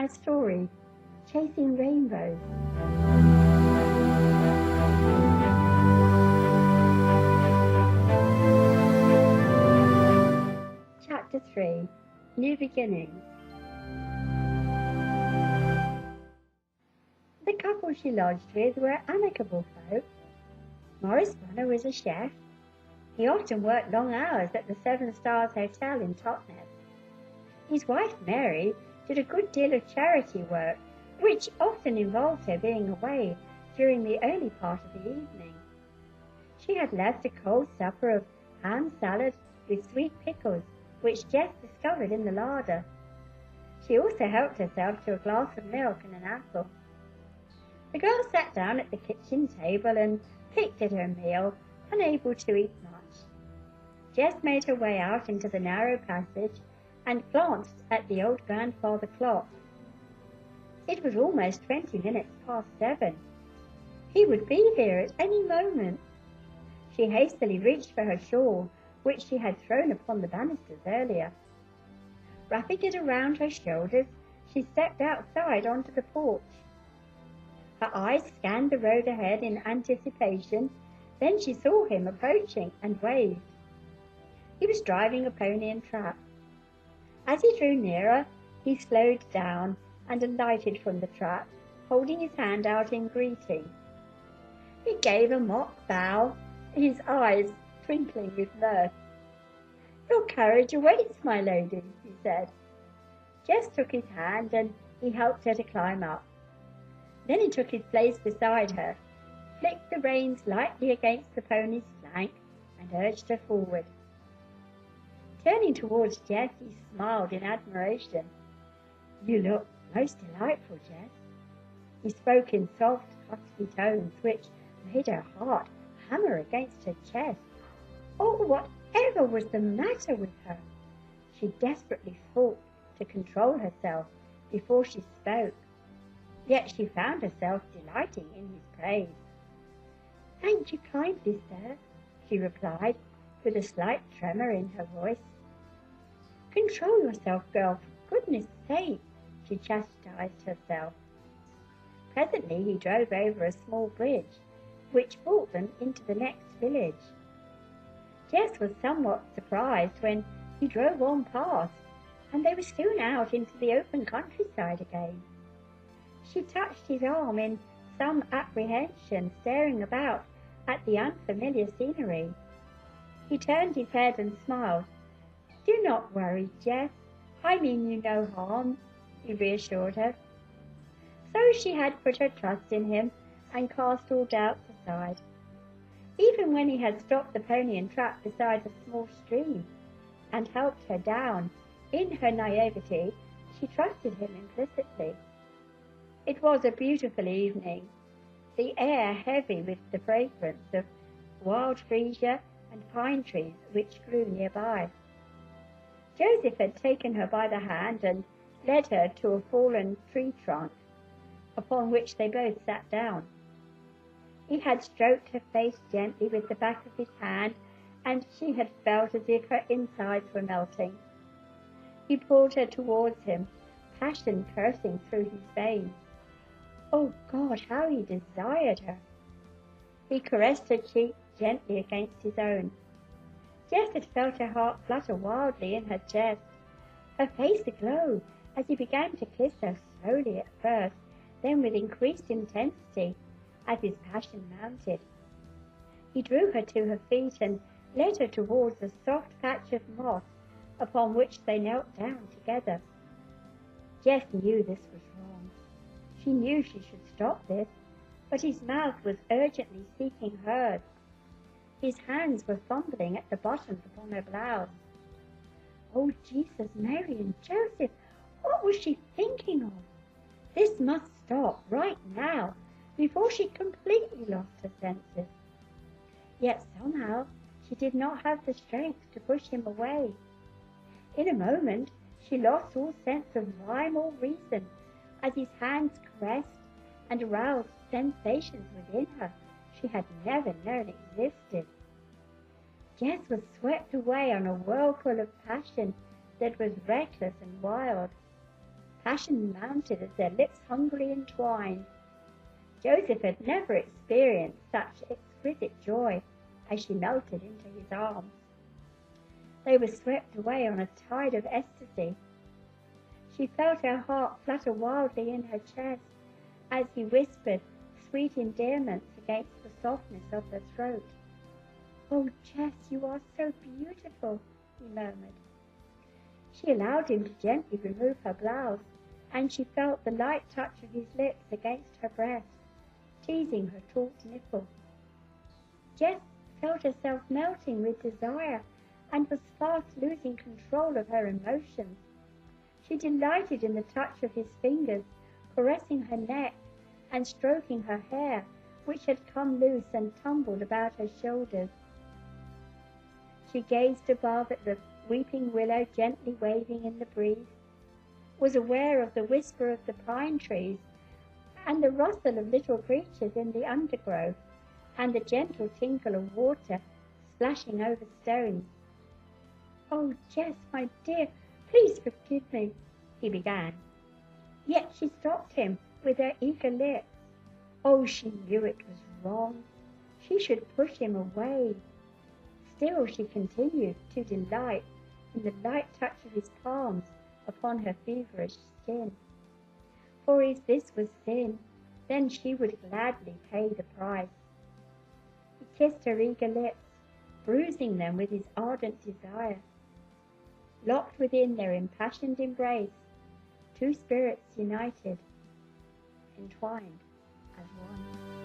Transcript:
my story, Chasing Rainbows. Chapter 3, New Beginnings. The couple she lodged with were amicable folk. Maurice Bonner was a chef. He often worked long hours at the Seven Stars Hotel in Totnes. His wife Mary did a good deal of charity work, which often involved her being away during the early part of the evening. She had left a cold supper of ham salad with sweet pickles, which Jess discovered in the larder. She also helped herself to a glass of milk and an apple. The girl sat down at the kitchen table and picked at her meal, unable to eat much. Jess made her way out into the narrow passage and glanced at the old grandfather clock. It was almost 20 minutes past 7. He would be here at any moment. She hastily reached for her shawl, which she had thrown upon the banisters earlier. Wrapping it around her shoulders, she stepped outside onto the porch. Her eyes scanned the road ahead in anticipation. Then she saw him approaching and waved. He was driving a pony and trap. As he drew nearer, he slowed down and alighted from the trap, holding his hand out in greeting. He gave a mock bow, his eyes twinkling with mirth. "Your carriage awaits, my lady," he said. Jess took his hand and he helped her to climb up. Then he took his place beside her, flicked the reins lightly against the pony's flank, and urged her forward. Turning towards Jess, he smiled in admiration. "You look most delightful, Jess." He spoke in soft, husky tones, which made her heart hammer against her chest. Oh, whatever was the matter with her? She desperately fought to control herself before she spoke, yet she found herself delighting in his praise. "Thank you kindly, sir," she replied, with a slight tremor in her voice. "Control yourself, girl, for goodness sake," she chastised herself. Presently he drove over a small bridge, which brought them into the next village. Jess was somewhat surprised when he drove on past, and they were soon out into the open countryside again. She touched his arm in some apprehension, staring about at the unfamiliar scenery. He turned his head and smiled. "Do not worry, Jess. I mean you no harm," he reassured her. So she had put her trust in him and cast all doubts aside. Even when he had stopped the pony and trap beside a small stream and helped her down, in her naivety, she trusted him implicitly. It was a beautiful evening, the air heavy with the fragrance of wild freesia and pine trees which grew nearby. Joseph had taken her by the hand and led her to a fallen tree trunk, upon which they both sat down. He had stroked her face gently with the back of his hand, and she had felt as if her insides were melting. He pulled her towards him, passion coursing through his veins. Oh God, how he desired her! He caressed her cheek gently against his own. Jess had felt her heart flutter wildly in her chest, her face aglow as he began to kiss her slowly at first, then with increased intensity as his passion mounted. He drew her to her feet and led her towards a soft patch of moss upon which they knelt down together. Jess knew this was wrong. She knew she should stop this, but his mouth was urgently seeking hers. His hands were fumbling at the buttons upon her blouse. Oh, Jesus, Mary and Joseph, what was she thinking of? This must stop right now, before she completely lost her senses. Yet somehow she did not have the strength to push him away. In a moment she lost all sense of rhyme or reason as his hands caressed and aroused sensations within her she had never known existed. Jess was swept away on a whirlpool of passion that was reckless and wild. Passion mounted as their lips hungrily entwined. Joseph had never experienced such exquisite joy as she melted into his arms. They were swept away on a tide of ecstasy. She felt her heart flutter wildly in her chest as he whispered sweet endearments against the softness of her throat. "Oh, Jess, you are so beautiful," he murmured. She allowed him to gently remove her blouse, and she felt the light touch of his lips against her breast, teasing her taut nipple. Jess felt herself melting with desire and was fast losing control of her emotions. She delighted in the touch of his fingers, caressing her neck and stroking her hair, which had come loose and tumbled about her shoulders. She gazed above at the weeping willow gently waving in the breeze, was aware of the whisper of the pine trees and the rustle of little creatures in the undergrowth and the gentle tinkle of water splashing over stones. "Oh, Jess, my dear, please forgive me," he began. Yet she stopped him with her eager lips. Oh, she knew it was wrong. She should push him away. Still she continued to delight in the light touch of his palms upon her feverish skin. For if this was sin, then she would gladly pay the price. He kissed her eager lips, bruising them with his ardent desire. Locked within their impassioned embrace, two spirits united, entwined as one.